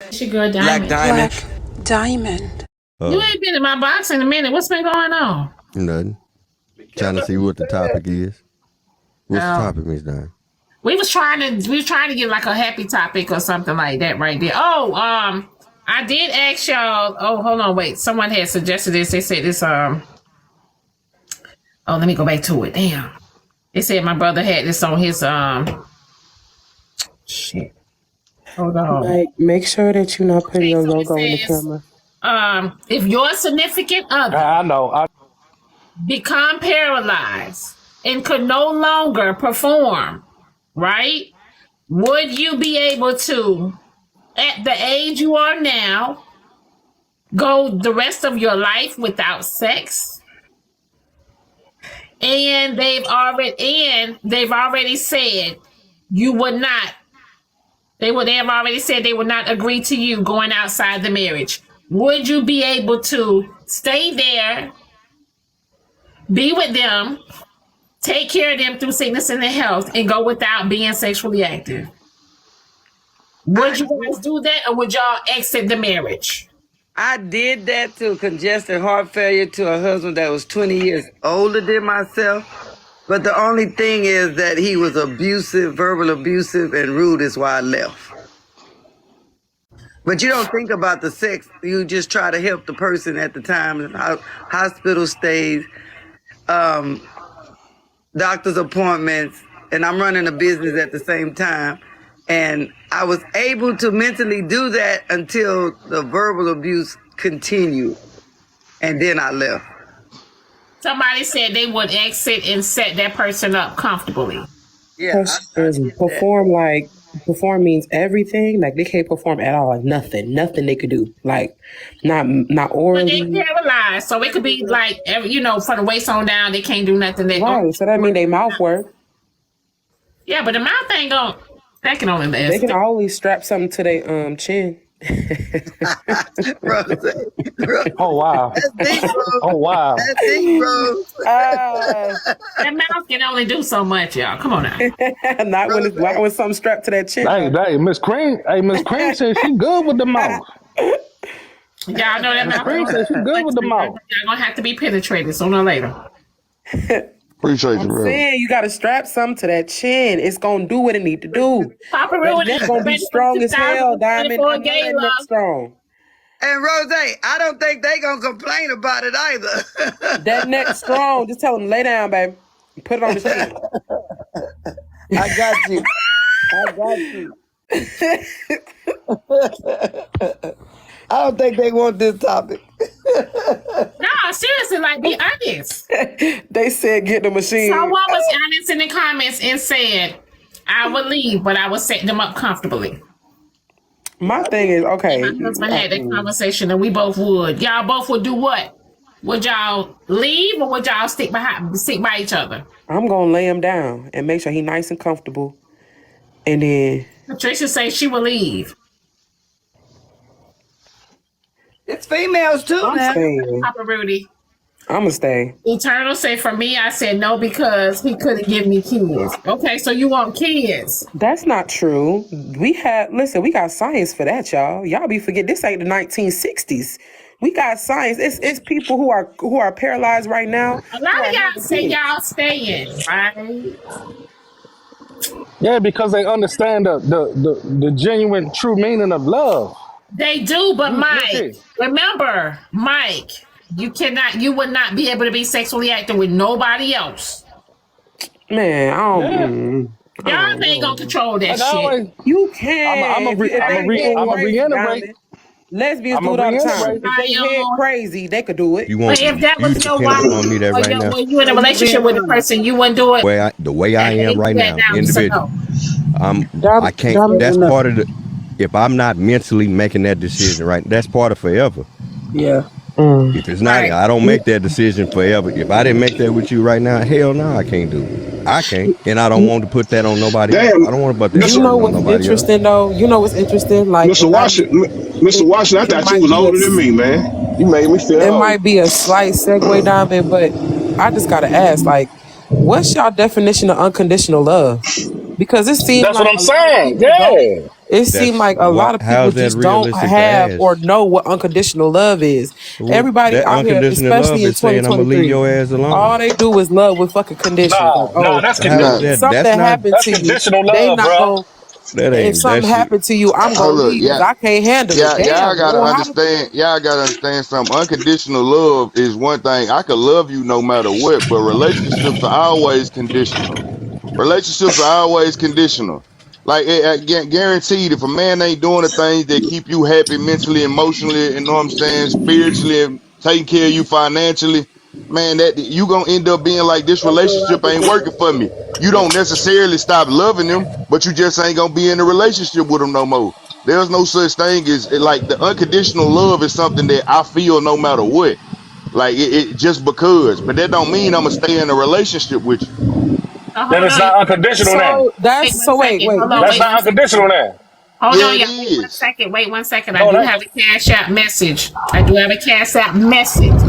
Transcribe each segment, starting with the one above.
It's your girl Black Diamond. Diamond. Black Diamond. You Uh, ain't been in my box in a minute. What's been going on? Nothing. Trying to see what the topic is. What's the Oh, topic, Miss Diamond? we was trying to get like a happy topic or something like that right there. Oh, I did ask y'all. Oh, hold on, wait. Someone had suggested this. They said this. Oh, let me go back to it. Damn. They said my brother had this on his Shit. Hold on. Like, make sure that you're not putting Okay, your so logo in the it says, camera. if your significant other I know. become paralyzed and could no longer perform, right? Would you be able to, at the age you are now, go the rest of your life without sex? And they've already said you would not. They have already said they would not agree to you going outside the marriage. Would you be able to stay there, be with them, take care of them through sickness and health, and go without being sexually active? Would you guys do that, or would y'all exit the marriage? I did that to congestive heart failure to a husband that was 20 years older than myself. But the only thing is that he was abusive, verbal abusive, and rude is why I left. But you don't think about the sex. You just try to help the person at the time. Hospital stays, doctor's appointments, and I'm running a business at the same time. And I was able to mentally do that until the verbal abuse continued. And then I left. Somebody said they would exit and set that person up comfortably. Yeah, I did that. Perform means everything. Like, they can't perform at all. Like, nothing they could do. Like, not But they orally. paralyzed, so it could be like from the waist on down, they can't do nothing. Right. So that means they mouth work. Yeah, but the mouth ain't going. That can only They last. can always strap something to their chin. Rose, Oh wow. that's deep, bro. Oh wow. That's deep, bro. That mouth can only do so much, y'all. Come on now. Not when something strapped to that chin. Hey, Miss Cream. Hey, Miss Cream said she good with the mouth. Y'all know that Miss mouth. Cream said she good with the mouth. Y'all gonna have to be penetrated sooner or later. Appreciate you, I'm bro. saying you gotta strap something to that chin. It's gonna do what it need to do. Papa That Rudy, neck gonna be strong as hell, Diamond. I know that neck strong. And Rose, I don't think they gonna complain about it either. That neck strong. Just tell them lay down, baby. Put it on the chin. I got you. I don't think they want this topic. No, seriously, like be honest. They said get the machine. Someone was honest in the comments and said, I would leave, but I would set them up comfortably. My thing is, okay. My husband had that conversation and we both would. Y'all both would do what? Would y'all leave or would y'all stick by each other? I'm gonna lay him down and make sure he nice and comfortable. And then Patricia say she will leave. It's females too I'm now. staying. Papa Rudy. I'm gonna stay. Eternal said for me, I said no because he couldn't give me kids. Okay, so you want kids. That's not true. We got science for that, y'all. Y'all be forget this ain't the 1960s. We got science. It's people who are paralyzed right now. A lot of y'all say y'all staying, right? Yeah, because they understand the genuine true meaning of love. They do, but Mike, Okay. remember, Mike, you would not be able to be sexually active with nobody else. Man, I don't. Yeah. Y'all ain't gonna control that And I shit. always- You can. I'ma reiterate. Lesbians I'ma do it all the time. reiterate. If they head crazy, they could do it. You But want if that was your wife, on me that or right now? when you in a relationship with a person, you wouldn't do it. The way I am right now, individual. I can't. Dom- That's part of the. If I'm not mentally making that decision, right, that's part of forever. Yeah. If it's not, Right. I don't make that decision forever. If I didn't make that with you right now, hell no, I can't do it. I can't, and I don't want to put that on nobody else. Damn. I don't want to put that You know on what's nobody else. interesting though? You know what's interesting? Like Mr. Washington, I thought you was older than me, man. You made me feel It old. might be a slight segue, Diamond, but I just gotta ask, like, what's y'all definition of unconditional love? Because it seems That's what like I'm saying. a lot of people Yeah. It seemed That's like a why. lot of people How's that just don't realistic to have or ask? know what unconditional love is. Well, Everybody that out here, unconditional especially love in is saying I'm gonna leave 2023, your ass all alone. they do is love with fucking conditions. Like, Nah, oh, that's if How's Nah, that? That's something not. happened that's to you, conditional they love, not bro. gonna. That If ain't. That something shit. happened to you, I'm hold gonna up, leave because yeah, I can't handle it. yeah, y'all Damn, gotta bro, how the understand. Y'all gotta understand something. Unconditional love is one thing. I could love you no matter what, but relationships are always conditional. Relationships are always conditional. Like guaranteed, if a man ain't doing the things that keep you happy mentally, emotionally, and know what I'm saying, spiritually, and taking care of you financially, man, that you gonna end up being like, this relationship ain't working for me. You don't necessarily stop loving them, but you just ain't gonna be in a relationship with them no more. There's no such thing as like the unconditional love is something that I feel no matter what. Like it just because, but that don't mean I'm gonna stay in a relationship with you. Then Hold it's on, y'all. not unconditional then. so Wait that's one so second. wait. Hold on, That's wait not one unconditional second. then. Hold Yeah, on, it y'all. Wait one is. second. Wait one second. I No, do that have a Cash App message. I do have a Cash App message.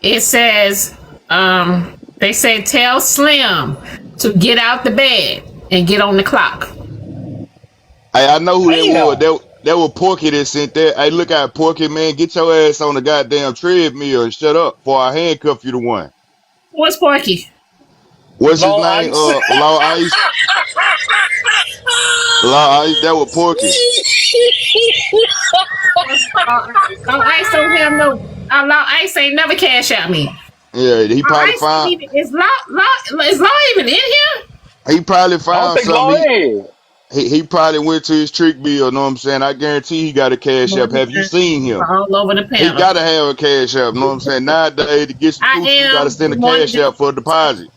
It says, they say tell Slim to get out the bed and get on the clock. I know who that was. damn. That was Porky that sent that. Hey, look out, Porky, man. Get your ass on the goddamn treadmill and shut up before I handcuff you to one. What's Porky? What's his Long name? ice. Law Ice. Law Ice. That was Porky. Law Ice don't have no. Law Ice ain't never cash out me. Yeah, he Law probably Ice ain't found. even. Is Law even in here? He probably I don't found think Law something. is. He probably went to his trick bill. Know what I'm saying? I guarantee he got a cash app. Have you seen him? All over the He panel. gotta have a cash app. Know what I'm saying? Nowadays, to get some I coochie, you gotta am send a one. cash app for a deposit.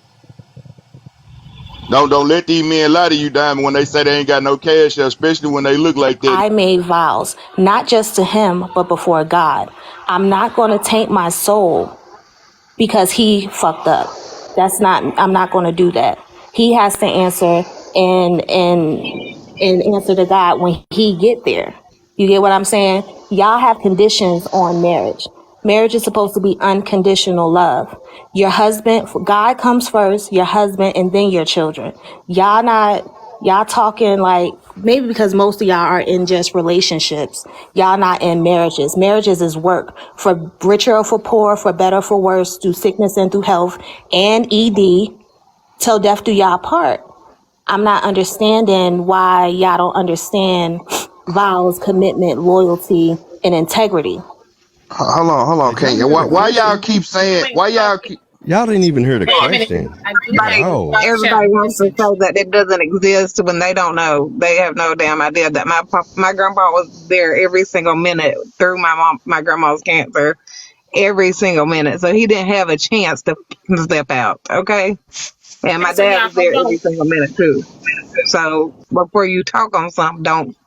Don't let these men lie to you, Diamond, when they say they ain't got no cash app, especially when they look like that. I made vows, not just to him, but before God. I'm not going to taint my soul because he fucked up. I'm not going to do that. He has to answer and answer to God when he get there. You get what I'm saying? Y'all have conditions on marriage. Marriage is supposed to be unconditional love. Your husband, God comes first, your husband, and then your children. Y'all talking like, maybe because most of y'all are in just relationships. Y'all not in marriages. Marriages is work for richer or for poor, for better or for worse, through sickness and through health and ED, till death do y'all part. I'm not understanding why y'all don't understand vows, commitment, loyalty, and integrity. Hold on, Did y'all Kenya. hear the Why y'all question? keep saying? Wait, Why wait, y'all keep? Y'all didn't even hear the wait a minute. question I do have at a Everybody, all. Cash App everybody wants to message. say that it doesn't exist when they don't know. They have no damn idea that my grandpa was there every single minute through my grandma's cancer, every single minute. So he didn't have a chance to step out. Okay, and Okay, my so dad y'all was there hold on. every single minute too. So before you talk on something, don't.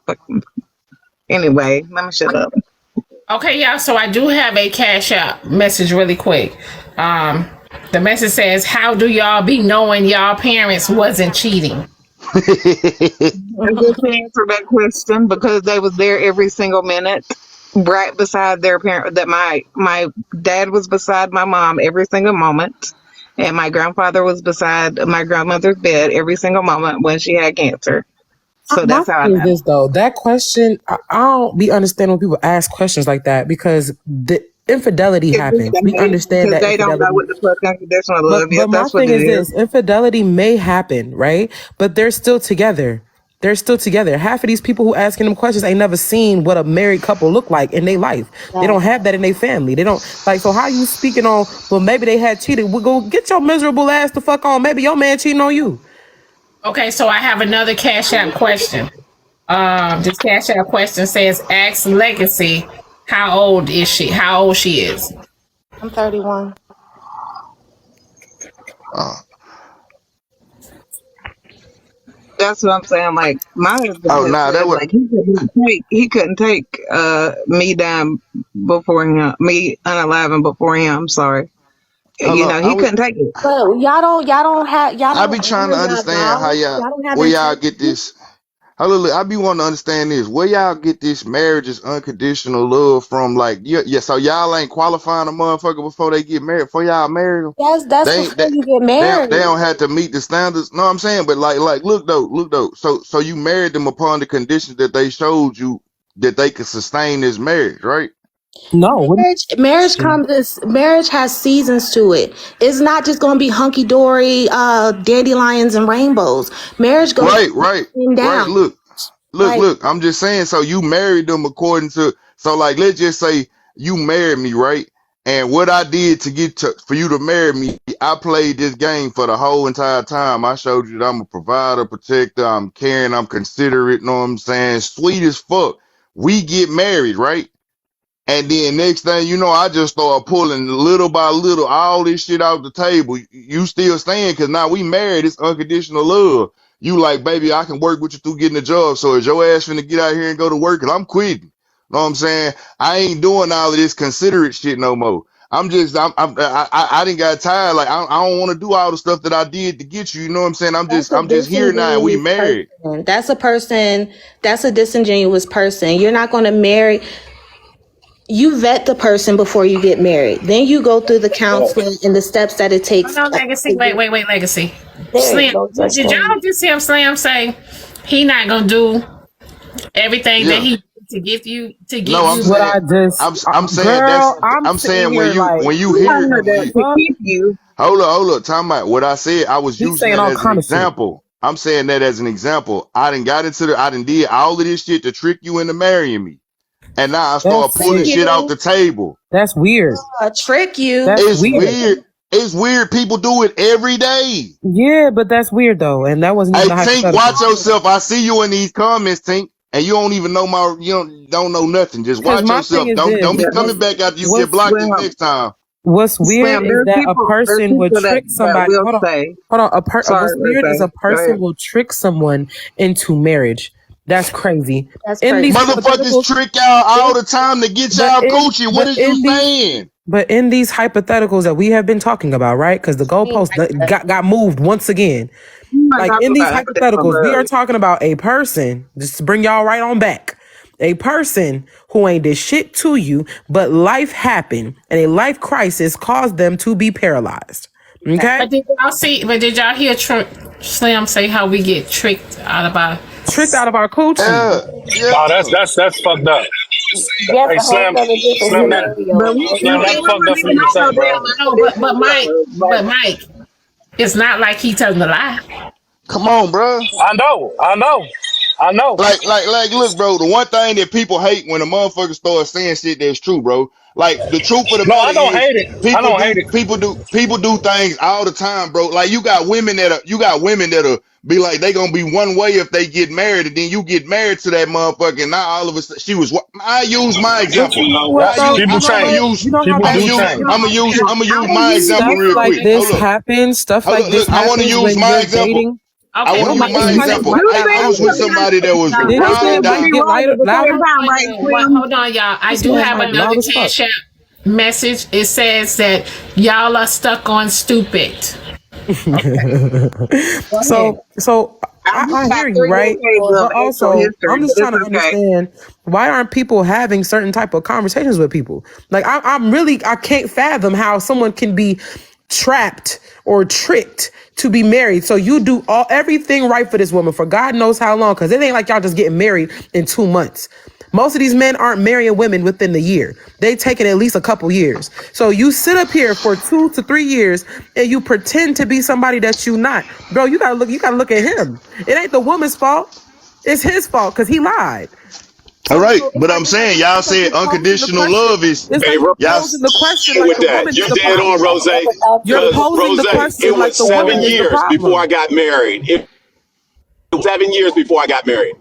Anyway, let me shut up. Okay, y'all. So I do have a Cash App message really quick. Um, the message says, "How do y'all be knowing y'all parents wasn't cheating?" I just answered that question because they was there every single minute, right beside their parent. That my dad was beside my mom every single moment, and my grandfather was beside my grandmother's bed every single moment when she had cancer. So My that's how I thing is know. this though. That question, I don't be understanding when people ask questions like that because the infidelity happens. We understand Because that they don't know infidelity. what the fuck unconditional But love is. but my That's what thing it is is. this: infidelity may happen, right? But they're still together. They're still together. Half of these people who asking them questions ain't never seen what a married couple look like in their life. They don't have that in their family. They don't like. So how you speaking on? Well, maybe they had cheated. Well, go get your miserable ass the fuck on. Maybe your man cheating on you. Okay, so I have another Cash App question. This Cash App question says, "Ask Legacy, how old is she? How old she is?" I'm 31. uh, That's what I'm saying. Like my husband oh, has nah, that said, was. like he couldn't take me down before him, me unaliving before him. I'm sorry. Hold You on. know, he couldn't take it. But y'all don't I have be trying to honor y'all understand how vows. y'all, Y'all don't have where y'all integrity. get this. Hallelujah. I be wanting to understand this. Where y'all get this marriage is unconditional love from? Like, yeah. So y'all ain't qualifying a motherfucker before they get married. Before y'all marry them, That's they ain't before they, you get they married. don't have to meet the standards. No, I'm saying, but like, look though. So you married them upon the conditions that they showed you that they could sustain this marriage, right? No, what Marriage has seasons to it. It's not just gonna be hunky dory, dandelions and rainbows. Marriage goes up and Right. down. Like Look. I'm just saying. So you married them according to. So like, let's just say you married me, right? And what I did to get to for you to marry me, I played this game for the whole entire time. I showed you that I'm a provider, protector, I'm caring, I'm considerate. Know what I'm saying? Sweet as fuck. We get married, right? And then next thing you know, I just start pulling little by little all this shit off the table. You still staying because now we married. It's unconditional love. You like, baby, I can work with you through getting a job. So is your ass finna get out here and go to work? Cause I'm quitting. Know what I'm saying? I ain't doing all of this considerate shit no more. I didn't got tired. Like I don't want to do all the stuff that I did to get you. You know what I'm saying? that's a I'm just here now and we disingenuous married. person. That's a disingenuous person. You're not gonna marry. You vet the person before you get married. Then you go through the counseling and the steps that it takes. Hold on, Legacy. Wait, Legacy. There you Slim, go, did Justin. y'all just hear Slim say he not gonna do everything that Yeah. he to get you to get No, I'm you? what saying I just, I'm saying that's girl, I'm I'm sitting saying here like, when you You hear want her what the to fuck? keep you. hold up. Time out. What I said, I was He's using saying that all as an kind of shit. example. I'm saying that as an example. I done did all of this shit to trick you into marrying me. And now I start That's pulling sick. shit off the table. That's weird. Trick you. That's It's weird. weird. It's weird. People do it every day. Yeah, but that's weird though, and that wasn't even Hey, a Tink, watch hypothetical. yourself. I see you in these comments, Tink, and you don't even know don't know nothing. Just Because watch my thing yourself. is Don't this: be Yeah. coming back after you get what's blocked this Slim, next time. what's weird Slim, is that there's person would people trick that somebody. will Hold on, say, hold on. sorry, What's weird is a Rose. Go person ahead. will trick someone into marriage. That's crazy. That's In these crazy. Motherfuckers hypotheticals, trick y'all all the time to get but y'all in coochie. What but is you in these saying? but in these hypotheticals that we have been talking about, right? Because the goalpost got moved once again. I'm not Like talking in these about hypothetical hypotheticals, we are love. talking about a person, just to bring y'all right on back. A person who ain't did shit to you, but life happened and a life crisis caused them to be paralyzed. Okay? But did y'all see? But did y'all hear Slim say how we get tricked out of our? Tricked out of our coochie. Yeah. Oh, that's fucked up. That's Hey, a whole nother different Slim, Yeah. But scenario. we Slim, that's fucked up wouldn't for even you to know say, no bro. damn No, but unconditional Mike, love. but Mike, it's not like he telling a lie. Come on, bro. I know. Look, bro. The one thing that people hate when a motherfucker starts saying shit that's true, bro. Like the truth of the No, matter I don't is, hate it. I don't hate it. people do things all the time, bro. Like you got women that'll be like they gonna be one way if they get married, and then you get married to that motherfucker, and now all of a sudden she was. I use my But you example. know what though? People You know what? change. You know how People that's do change. I'm gonna I use don't my use example stuff real like quick. this happens. Stuff Hold like up, this look. I want to happens use when my you're example. dating. I Okay, want Your to use mic is my kind of example. Two like I things was with can be somebody that was did two ride or things can die. be get right at the louder? same time, right, Slim? hold on, y'all. I This do man have mic another loud as fuck. cash app message. It says that y'all are stuck on stupid. Go ahead. So I do I got hear you, 3 right? decades of But actual also, history, I'm but just trying it's to okay. understand why aren't people having certain type of conversations with people? Like I can't fathom how someone can be trapped or tricked to be married. So you do everything right for this woman for God knows how long, because it ain't like y'all just getting married in 2 months. Most of these men aren't marrying women within the year. They taking at least a couple years. So you sit up here for 2 to 3 years and you pretend to be somebody that you not. Bro, you gotta look at him. It ain't the woman's fault. It's his fault because he lied. All right, So but I'm saying y'all it's like said you posing the unconditional question. love is It's Hey, like you y'all. posing the question deal like with the that. woman is You're the dead on, problem. Rose. I never thought you You're would. Because, posing Rose, the question it like was the seven woman is the years before I problem. got married. It was 7 years before I got married.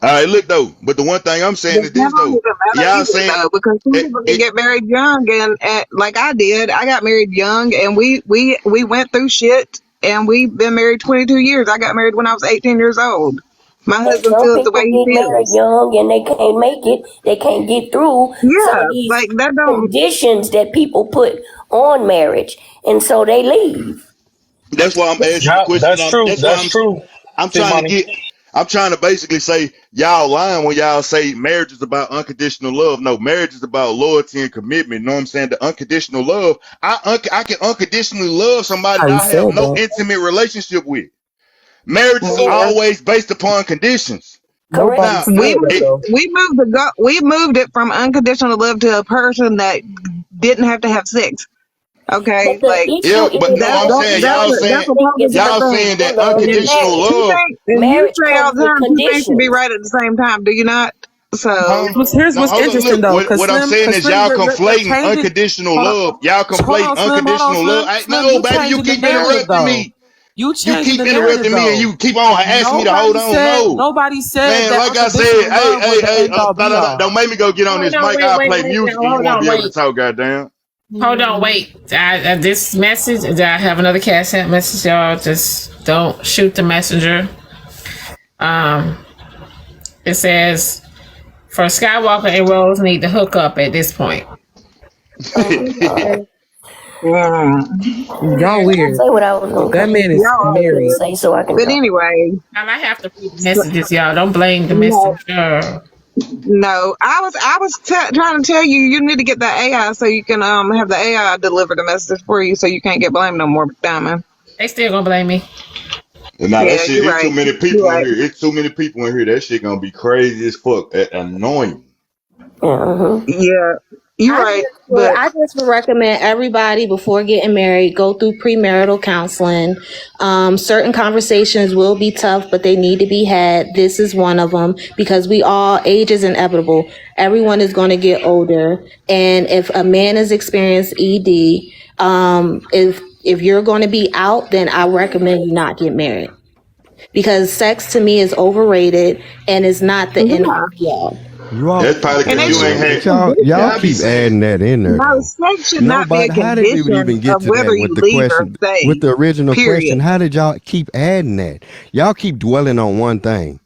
All right, look though. But the one thing I'm saying That is this don't though. even matter Y'all either saying though, because some it, people can it get married young and like I did. I got married young and we went through shit and we've been married 22 years. I got married when I was 18 years old. My And husband some feels the way people he get married feels. young and they can't make it. They can't get through some Yeah, of these like that don't. conditions that people put on marriage, and so they leave. that's why I'm asking the Yeah, question. that's true. That's why That's true. I'm See, trying to money. get. I'm trying to basically say y'all lying when y'all say marriage is about unconditional love. No, marriage is about loyalty and commitment. You know what I'm saying? The unconditional love. I can unconditionally love somebody How that you I have said no that. intimate relationship with. Marriage is Yeah. always based upon conditions. Correct. Nobody Now, said We that it, though. we moved it from unconditional love to a person that didn't have to have sex. Okay, But the like issue yeah, but is no, I'm that saying marriage, that's I a think, totally is different y'all thing. saying that unconditional love And in unconditional marriage. two love, things, and you Marriage say all comes the with time two things can be conditions. right at the same time. Do you not? So huh? Here's Now what's hold on, interesting look, though, what I'm saying cause is Slim, y'all you're conflating changing. unconditional Hold on, love. Y'all hold conflating on, Slim. Hold on, unconditional love. Slim. Slim, No, you baby, you changing the keep narrative interrupting though. me. You You changing keep the narrative interrupting me and though. you keep on asking me to hold on. No. Nobody said Man, that like I said, unconditional love was the end all be all. don't make me go get on Hold this on, mic. wait, I'll wait, play wait. music Now, and you hold won't on, be able to wait. talk, goddamn. Hold on, wait. This message, I have another Cash App message, y'all. Just don't shoot the messenger. It says, for Skywalker and Rose need to hook up at this point. Oh God. mm, Y'all Did I weird. say what I was gonna That man is y'all are married. weird. say so I can But talk? anyway, Now, I have to read the messages, y'all. Don't blame the no, messenger. no. I was trying to tell you you need to get that AI so you can have the AI deliver the message for you so you can't get blamed no more, Diamond. They still gonna blame me. Nah, that Yeah, shit, you're it's too right. many You're people in right. here. It's too many people in here. That shit gonna be crazy as fuck. Annoying. Uh-huh. Yeah, you're right. But I just would recommend everybody before getting married go through premarital counseling. Certain conversations will be tough, but they need to be had. This is one of them because age is inevitable. Everyone is going to get older, and if a man has experienced ED, if you're going to be out, then I recommend you not get married because sex to me is overrated and is not the end yeah, all be all. You all That's keep probably and because it you should ain't adding be that. a had. Y'all Yeah, I condition. be keep saying. adding that in there No, though. sex should not be a Nobody. How did you condition even get of to that whether with you the leave or question? With stay. the original Period. question, how did y'all keep adding that? Y'all keep dwelling on one thing.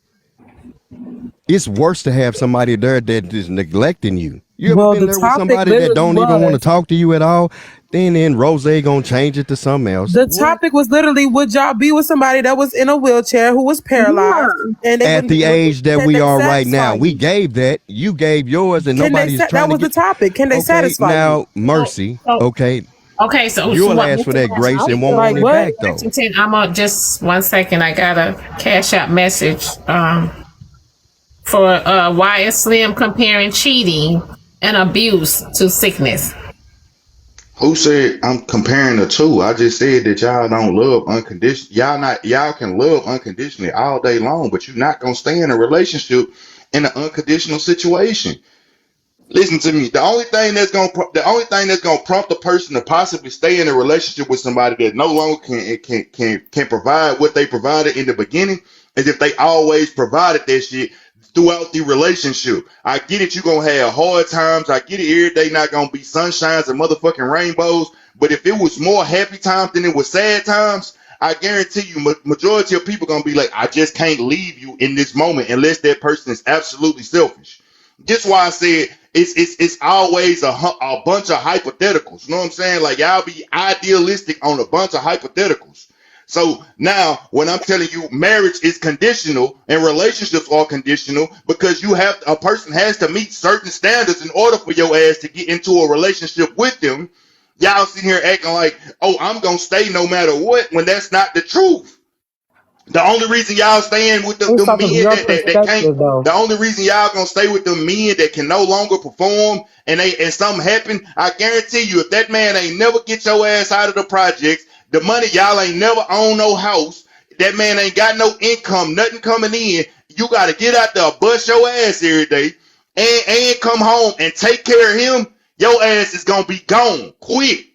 It's worse to have somebody there that is neglecting you. You ever Well, been the there with topic somebody that literally don't even want to was. talk to you at all? Then Rose gonna change it to something else. The What? topic was literally, would y'all be with somebody that was in a wheelchair who was paralyzed Yeah. and they At wouldn't? the age that Can we they are right now, satisfy we you? gave that. You gave yours, and Can they? nobody is That trying to was the get. topic. Can they Okay, satisfy you? now Mercy. So, Okay, okay, so you'll what? ask for that grace and won't Like want it what? back though. I'm on just 1 second. I got a Cash App message for why is Slim comparing cheating and abuse to sickness? Who said I'm comparing the two? I just said that y'all don't love unconditional. Y'all can love unconditionally all day long, but you're not gonna stay in a relationship in an unconditional situation. Listen to me. The only thing that's gonna prompt a person to possibly stay in a relationship with somebody that no longer can provide what they provided in the beginning is if they always provided that shit throughout the relationship. I get it, you gonna have hard times. I get it, every day not gonna be sunshines and motherfucking rainbows. But if it was more happy times than it was sad times, I guarantee you, majority of people gonna be like, I just can't leave you in this moment unless that person is absolutely selfish. That's why I said it's always a bunch of hypotheticals. You know what I'm saying? Like y'all be idealistic on a bunch of hypotheticals. So now when I'm telling you marriage is conditional and relationships are conditional because a person has to meet certain standards in order for your ass to get into a relationship with them. Y'all sitting here acting like, oh, I'm gonna stay no matter what when that's not the truth. The only reason y'all staying with the Based off of men your that can't, perspective, though. the only reason y'all gonna stay with the men that can no longer perform and something happen, I guarantee you, if that man ain't never get your ass out of the projects, the money y'all ain't never own no house, that man ain't got no income, nothing coming in, you gotta get out there, bust your ass every day, and come home and take care of him, your ass is gonna be gone quick.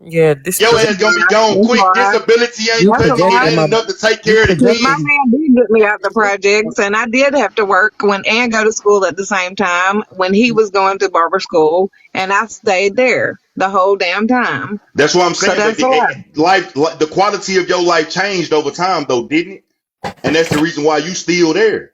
Yeah, this Your That's ass gonna be why. gone That's quick. why. Disability ain't you That's cutting it. It why. projecting ain't my. enough to take You care of the Because my kids. projecting. man did get me out the projects, and I did have to work and go to school at the same time when he was going to barber school, and I stayed there the whole damn time. That's what I'm So saying. But that's a lot. the quality of your life changed over time, though, didn't it? And that's the reason why you still there.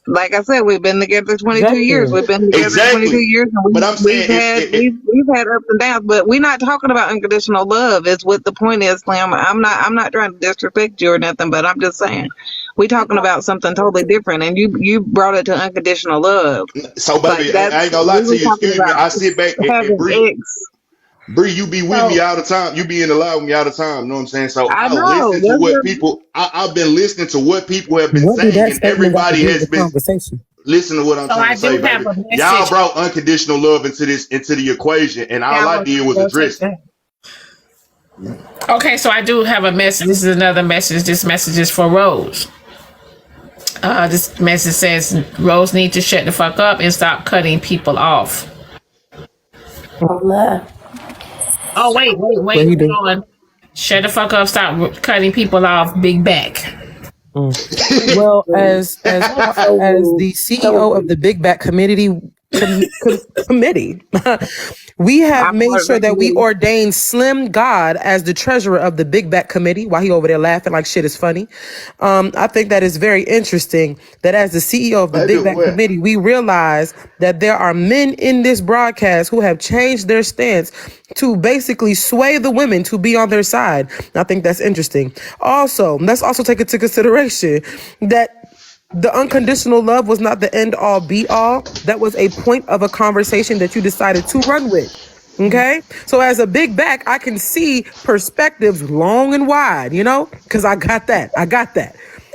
Like I said, we've been together 22 years. Projecting. We've been together 22 Exactly. years, and But I'm saying we've had ups and downs. But we're not talking about unconditional love. Is what the point is, Slim. I'm not trying to disrespect you or nothing, but I'm just saying We talking about something totally different, and you brought it to unconditional love. So, Like baby, I that's ain't gonna lie we to were you. talking Excuse me. about I sit back and having Bree, ex. Bree, you be with me So, all the time. You be in the live with me all the time. You know what I'm saying? So I I know. listen to That's what what, people. I've been listening to what people have been What do saying, that and statement got to everybody do with has the been. conversation? Listen to what I'm so trying I to say, do have baby. a Y'all message. brought unconditional love into the equation, and Yeah, all I did was address it. Okay, so I do have a message. This is another message. This message is for Rose. This message says Rose needs to shut the fuck up and stop cutting people off. Oh my. Oh wait, What he do? hold on. Shut the fuck up. Stop cutting people off. Big back. Well, That's so as rude. the So CEO of rude. the Big Back Committee, we have I'm made part of sure the that we committee. ordained Slim God as the treasurer of the Big Back Committee. While he over there laughing like shit is funny, I think that is very interesting. That as the CEO of the Baby, Big Back what? Committee, we realize that there are men in this broadcast who have changed their stance to basically sway the women to be on their side. I think that's interesting. Also, let's also take into consideration that the unconditional love was not the end all be all. That was a point of a conversation that you decided to run with. Okay? So as a big back, I can see perspectives long and wide, you know? Cause I got that.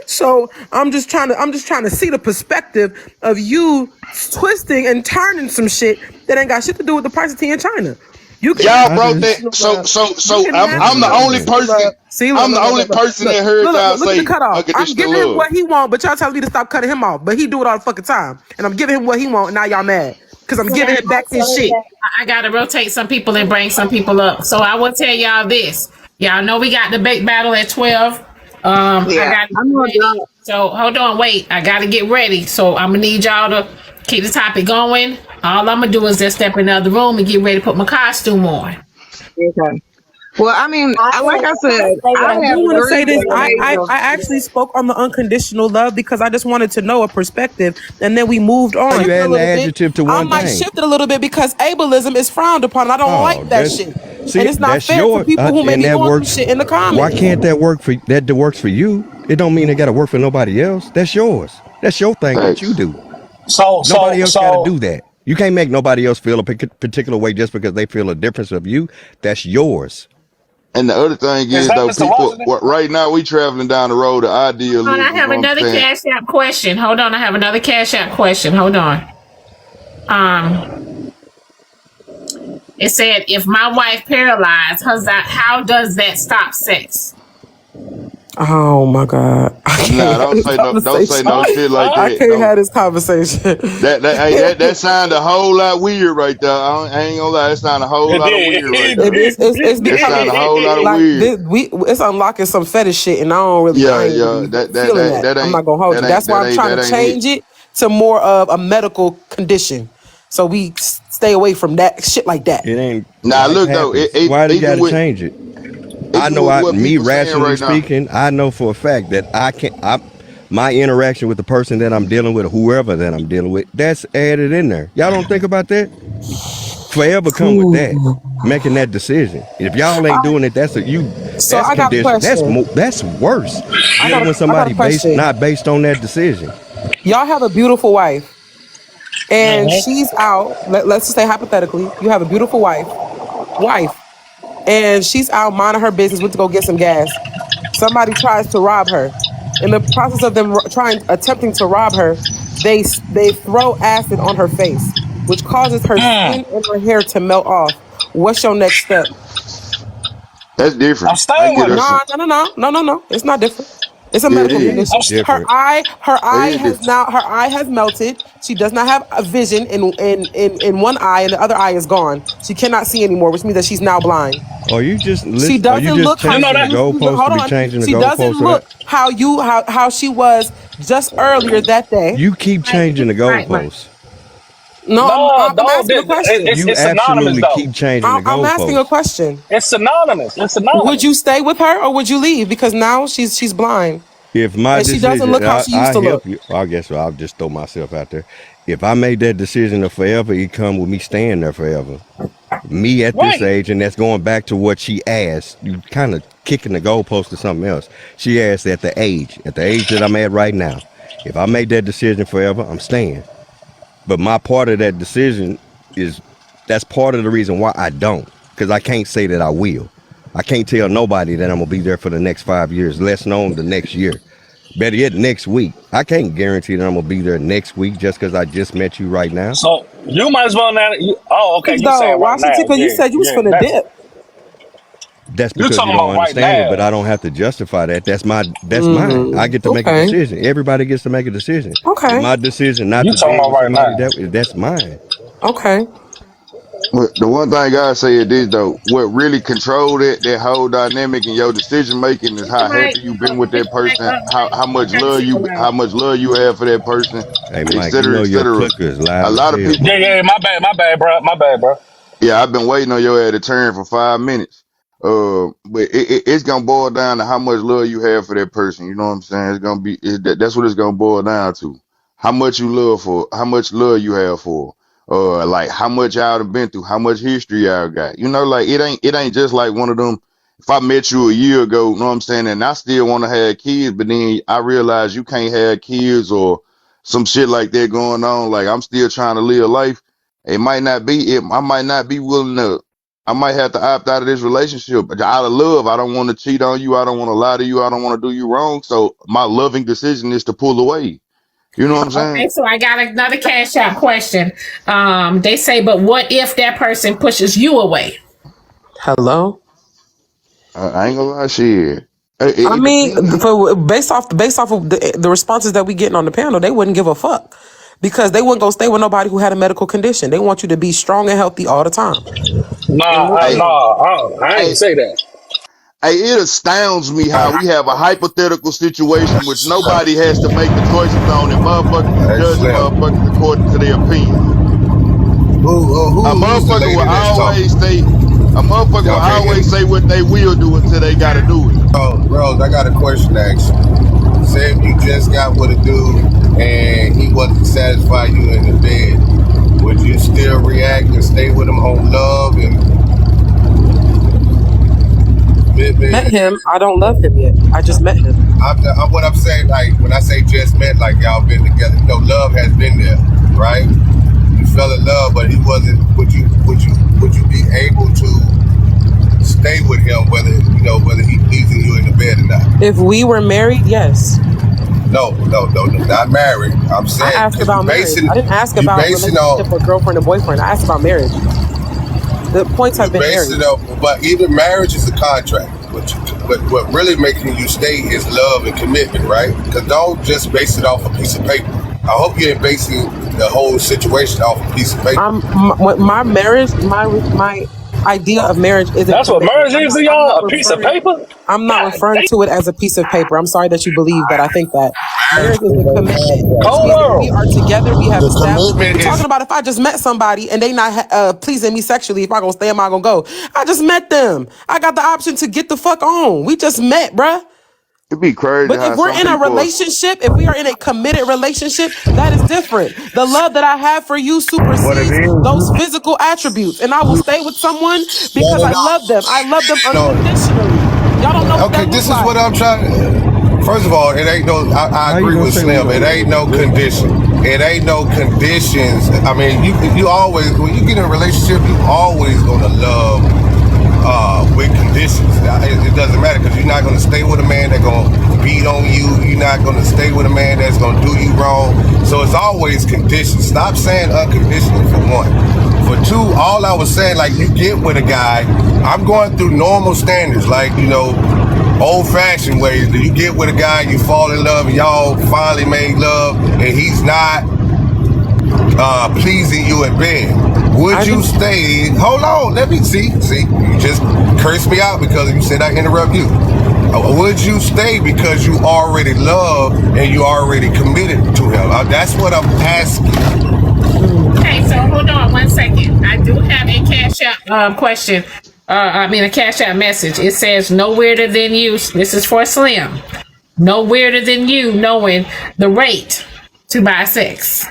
So I'm just trying to see the perspective of you twisting and turning some shit that ain't got shit to do with the price of tea in China. You can have Y'all I brought just that. unconditional love. You can have I'm the wait a only minute. unconditional person. love. See, I'm the only person that heard y'all look at the say cutoff. I'm unconditional giving him love. what he want, but y'all telling me to stop cutting him off. But he do it all the fucking time, and I'm giving him what he want. And now y'all mad because I'm can giving I him back his say shit. that? I gotta rotate some people and bring some people up. So I will tell y'all this. Y'all know we got the big battle at 12. I Yeah, gotta I'm get gonna ready. drop. So hold on, wait. I gotta get ready. So I'm gonna need y'all to keep the topic going. All I'm gonna do is just step in the other room and get ready to put my costume on. Okay. Well, I mean, like I Can I said, say what I I I have want to did? say three this. And ways I of. actually spoke on the unconditional love because I just wanted to know a perspective, and then we moved Are on. you Shifted a adding an little bit. adjective to I one might thing? shift it a little bit because ableism is frowned upon. I don't Oh, like that that's shit, and see, it's not that's fair for your people who may and be that going through works. shit in the Why comments. can't that work for that? That works for you. It don't mean it got to work for nobody else. That's yours. That's your thing that you Thanks. do. So so Nobody else got to so do that. You can't make nobody else feel a particular way just because they feel a difference of you. That's yours. And the other thing is is that though, Mr. people Washington? right now we traveling down the road of Hold on, I idealism. You have know what I'm another saying? Cash App question. Hold on, I have another Cash App question. Hold on. It said if my wife paralyzed, how does that stop sex? Oh my god, I Nah, can't have this don't say conversation. no shit like I that. can't Don't have this conversation. that sounded a whole lot weird right there. I ain't gonna lie, that sounded a whole It lot of did. weird right It there. It's did. That becoming sounded a whole lot of like weird. this, it's unlocking some fetish shit, and I Yeah, ain't yeah. really feeling that. That I'm ain't not gonna hold you. That's why I'm trying that to ain't it. change it to more of a medical condition, so we stay away from that shit like that. It ain't Now life look though, happens. Why they got even to with change it? I know what me people saying rationally right now. speaking, I know for a fact that my interaction with the person that I'm dealing with, whoever that I'm dealing with, that's added in there. Y'all don't think about that? Forever come with that, Ooh. making that decision. If y'all ain't doing it, So that's I got a condition. question. That's worse than when I got a somebody question. not based on that decision. Y'all have a beautiful wife, and she's out. Let's just say hypothetically, you have a beautiful wife, and she's out minding her business, went to go get some gas. Somebody tries to rob her. In the process of them attempting to rob her, they throw acid on her face, which causes her skin and her hair to melt off. What's your next step? That's I'm different. I staying get with her her. some. No. It's not different. It's a Yeah, it medical is. condition. It's Her different. eye, It is different. her eye has melted. She does not have a vision in one eye, and the other eye is gone. She cannot see anymore, which means that she's now blind. Or you just She listen. Are you doesn't just look how You know she changing the that? used to. goalpost to Hold be on. changing the She doesn't goalpost of that? look how she was just earlier that day. You keep changing the Right. goalposts. No, No, I'm no. asking a question. You It's synonymous absolutely though. keep changing the I'm asking a goalposts. question. It's synonymous. It's Would you synonymous. stay with her or would you leave? Because now she's blind If my and she doesn't decision, look how she used I to look. help you. I guess I'll just throw myself out there. If I made that decision of forever, it come with me staying there forever. Me at this Right. age, and that's going back to what she asked. You kind of kicking the goalpost to something else. She asked at the age that I'm at right now, if I make that decision forever, I'm staying. But my part of that decision that's part of the reason why I don't, because I can't say that I will. I can't tell nobody that I'm gonna be there for the next 5 years, less known the next year. Better yet, next week. I can't guarantee that I'm gonna be there next week just because I just met you right now. So you might as well not. Okay, you Though saying right Washington, now? because you Yeah, said you was yeah. finna That's dip. That's you because you talking don't about right understand it, but I now. don't have to justify that. That's mine. I get to make a Okay. decision. Everybody gets to make a decision. It's Okay. my decision not You to talking deal about with right somebody now. that's mine. Okay. But the one thing I say is this though, what really control that whole dynamic in your decision making is how happy you been with that person, how much love you have for that person, Hey, et Mike, you cetera, know et your cetera. clicker is A loud as lot of hell, people. Yeah, man. yeah. My bad, bro. My bad, bro. Yeah, I've been waiting on your ass to turn for 5 minutes. But it's gonna boil down to how much love you have for that person. You know what I'm saying? It's gonna be that's what it's gonna boil down to. How much love you have for. Like how much y'all have been through, how much history y'all got. You know, like it ain't just like one of them. If I met you a year ago, you know what I'm saying, and I still want to have kids, but then I realize you can't have kids or some shit like that going on. Like I'm still trying to live life. It might not be it. I might not be willing to. I might have to opt out of this relationship. But out of love, I don't want to cheat on you. I don't want to lie to you. I don't want to do you wrong. So my loving decision is to pull away. You know what I'm Okay, saying? so I got another cash out question. They say, but what if that person pushes you away? Hello. I ain't gonna lie, shit. I It mean, depends. based off of the responses that we getting on the panel, they wouldn't give a fuck because they wouldn't go stay with nobody who had a medical condition. They want you to be strong and healthy all the time. And Nah, with Hey, that, I hey, ain't say that. hey, it astounds me how we have a hypothetical situation which nobody has to make the choices on, and motherfuckers is Hey, judging Slim. motherfuckers according to their opinions. A Who's the motherfucker will lady that's talking? always say, a motherfucker will Y'all can't hear always me? say what they will do until they gotta do it. Oh, Rose, I got a question to ask you. Say if you just got with a dude and he wasn't satisfy you in the bed, would you still react and stay with him on love and met commitment? him, I don't love him yet. I just met him. What I'm saying, like when I say just met, like y'all been together, you know, love has been there, right? You fell in love, but he wasn't. Would you be able to stay with him whether he pleasing you in the bed or not? If we were married, yes. No, not married. I'm I saying asked because about marriage. I didn't ask you about basing relationship on or girlfriend and boyfriend. I asked about marriage. The points you have been basing married. on, but even marriage is a contract. But what really making you stay is love and commitment, right? Because don't just base it off a piece of paper. I hope you ain't basing the whole situation off a piece of paper. My marriage, my idea of marriage isn't That's what commitment. marriage is to y'all? A piece of paper? I'm not God referring damn. to it as a piece of paper. I'm sorry that you believe that. I think that Marriage marriage is is a a commitment, which contract. Cold means that we world. are together. We have The established. commitment We're talking is about if I just met somebody and they not pleasing me sexually, if I gonna stay, am I gonna go? I just met them. I got the option to get the fuck on. We just met, bruh. It'd be crazy But if how we're some in a people. relationship, if we are in a committed relationship, that is different. The love that I have for you what it supersedes those is. physical attributes. And I will stay with someone No, because no, I love them. I love them no. unconditionally. Y'all don't know what Okay, that look this is what like. I'm trying. First of all, it ain't no. I How you agree gonna with say we Slim. It don't know ain't what no it look like? condition. It ain't no conditions. I mean, you always when you get in a relationship, you always gonna love with conditions. It doesn't matter because you're not gonna stay with a man that's gonna beat on you. You're not gonna stay with a man that's gonna do you wrong. So it's always conditions. Stop saying unconditional for one. For two, all I was saying, like you get with a guy, I'm going through normal standards, like old-fashioned ways. You get with a guy, you fall in love, and y'all finally made love, and he's not pleasing you in bed. Would I you just stay? Hold on, let me see. You just cursed me out because you said I interrupt you. Would you stay because you already love and you already committed to him? That's what I'm asking. Okay, so hold on 1 second. I do have a cash out question. A cash out message. It says no weirder than you. This is for Slim. No weirder than you knowing the rate to buy sex.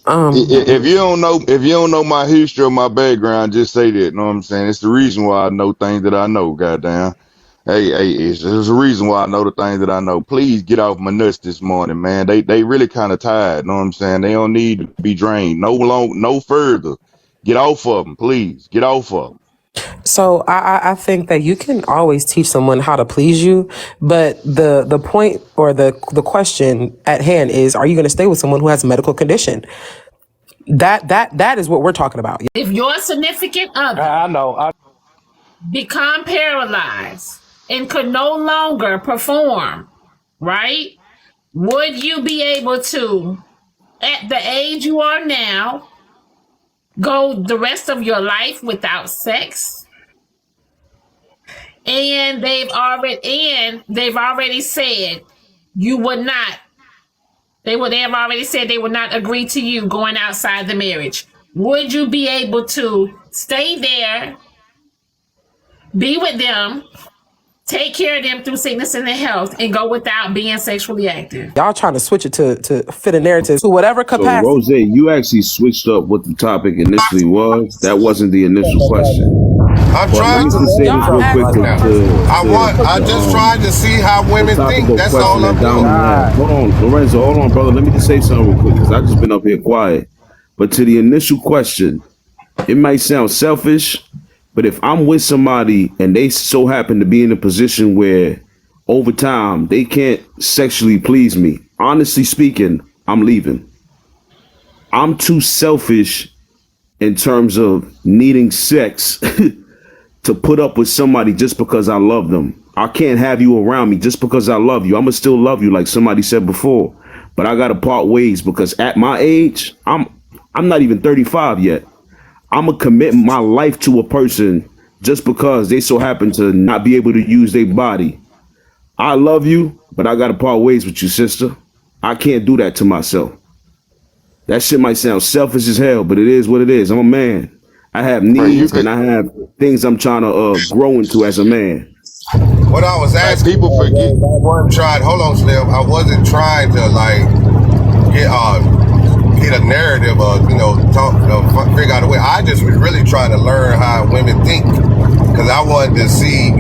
If you don't know my history or my background, just say that. Know what I'm saying? It's the reason why I know things that I know. Goddamn. Hey, there's a reason why I know the things that I know. Please get off my nuts this morning, man. They really kind of tired. Know what I'm saying? They don't need to be drained no further. Get off of them, please. Get off of them. So I think that you can always teach someone how to please you, but the point or the question at hand is, are you going to stay with someone who has a medical condition? That is what we're talking about. If your significant other I know. become paralyzed and could no longer perform, right? Would you be able to, at the age you are now, go the rest of your life without sex? And they've already said you would not. They have already said they would not agree to you going outside the marriage. Would you be able to stay there, be with them, take care of them through sickness and health, and go without being sexually active? Y'all trying to switch it to fit a narrative to whatever So, capacity. Rose, you actually switched up what the topic initially was. That wasn't the initial question. I'm But let trying me to. just say this real quick I just tried to see how women think. topical That's all question I'm down doing. the line. Hold on, Lorenzo, hold on, brother. Let me just say something real quick, because I just been up here quiet. But to the initial question, it might sound selfish, but if I'm with somebody and they so happen to be in a position where over time they can't sexually please me, honestly speaking, I'm leaving. I'm too selfish in terms of needing sex to put up with somebody just because I love them. I can't have you around me just because I love you. I'ma still love you, like somebody said before, but I gotta part ways because at my age, I'm not even 35 yet. I'ma commit my life to a person just because they so happen to not be able to use their body. I love you, but I gotta part ways with you, sister. I can't do that to myself. That shit might sound selfish as hell, but it is what it is. I'm a man. I have needs and I have things I'm trying to grow into as a man. What I was asking, people forget. I wasn't trying. Hold on, Slim. I wasn't trying to like get a narrative or talk, figure out a way. I just was really trying to learn how women think, because I wanted to see,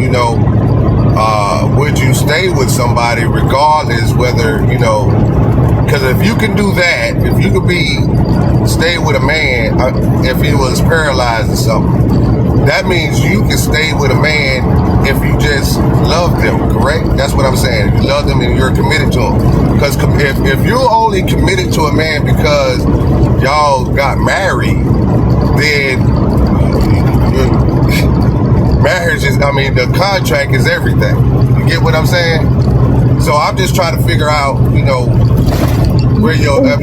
would you stay with somebody regardless whether because if you can do that, if you could stay with a man if he was paralyzed or something, that means you can stay with a man if you just love them, correct? That's what I'm saying. You love them and you're committed to them. Because if you're only committed to a man because y'all got married, then marriage is, the contract is everything. You get what I'm saying? So I'm just trying to figure out, where your head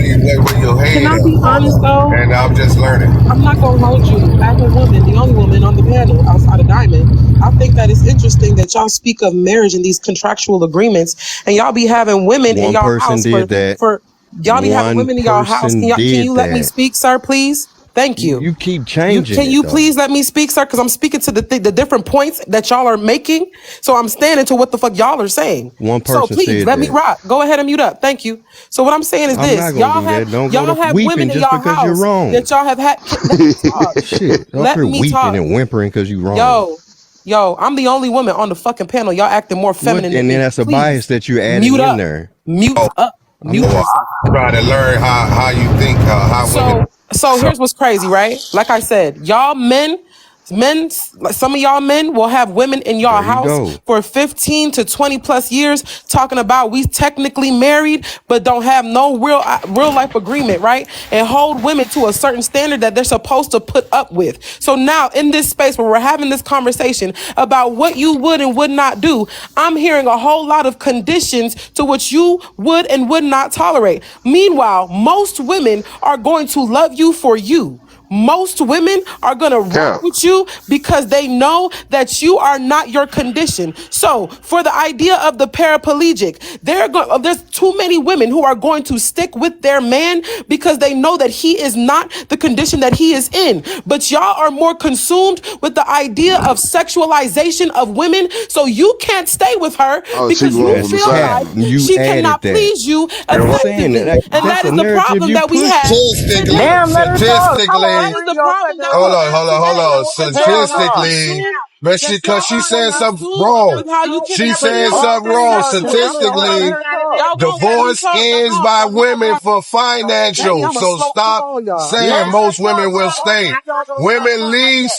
Can I be honest though? And I'm just learning. I'm not gonna hold you. As a woman, the only woman on the panel outside of Diamond, I think that it's interesting that y'all speak of marriage and these contractual agreements, and y'all be having women in One y'all person house did that. for y'all be having One women in y'all house. person Can you did let me that. speak, sir, please? Thank you. You keep changing. Can you it, though. please let me speak, sir? Because I'm speaking to the different points that y'all are making. So I'm standing to what the fuck y'all are saying. One So person please said let me that. rock. Go ahead and mute up. Thank you. So what I'm saying is I'm this: not gonna y'all do that. have Don't go y'all to have weeping women in just y'all because you're house wrong. that y'all have had. Let me talk. Shit, don't Let quit me weeping talk. and whimpering because you wrong. Yo, I'm the only woman on the fucking panel. Y'all acting more What? feminine than And then me. that's a Please bias that you're adding mute in up. there. Mute up. Mute Well, yourself. I'm trying to learn how you think, how women. So here's what's crazy, right? Like I said, y'all men, like some of y'all men will have women in y'all There you house go. for 15 to 20 plus years talking about we technically married but don't have no real life agreement, right? And hold women to a certain standard that they're supposed to put up with. So now in this space where we're having this conversation about what you would and would not do, I'm hearing a whole lot of conditions to which you would and would not tolerate. Meanwhile, most women are going to love you for you. Most women are gonna rock Cap. with you because they know that you are not your condition. So, for the idea of the paraplegic, there's too many women who are going to stick with their man because they know that he is not the condition that he is in. But y'all are more consumed with the idea of sexualization of women, so you can't stay with her Oh, she because you going That's from the feel side. like cap. You she added cannot that. please you I'm saying effectively. that. And that That's a is the narrative problem you that we have pushing. today. Statistically, Damn, let her talk. Come on, That statistically, is bring the your problem fucking that we hold up. on, have hold on, hold today. on. That y'all Hell are no. Statistically, consumed. but That cause y'all she are said something consumed wrong. with how you She cannot said please Oh, something your wrong. man. bring But I'm your gonna let let Statistically, her. her talk. Y'all gonna let me divorce talk. That's ends all. by Y'all gonna women have. for Dang, financial. I'm a So slow. Come stop on, y'all. Let saying her most women talk. will Come on. stay. How y'all gonna stop Women her like leave that?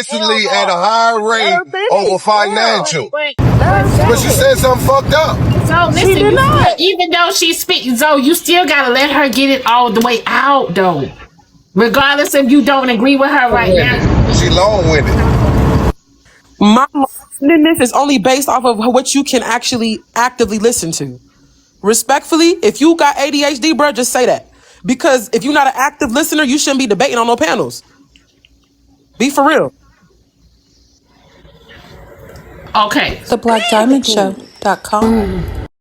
Hell statistically at a no. higher Let rate her over finish. Damn. financial. Let But her But she finish. said something fucked up. So She listen, did you still, not. even though she's speaking, so you still gotta let her get it all the way out, though. Regardless if you don't agree with her right now. She long-winded. My long-windedness is only based off of what you can actually actively listen to. Respectfully, if you got ADHD, bro, just say that. Because if you're not an active listener, you shouldn't be debating on no panels. Be for real. Okay. TheBlackDiamondShow.com.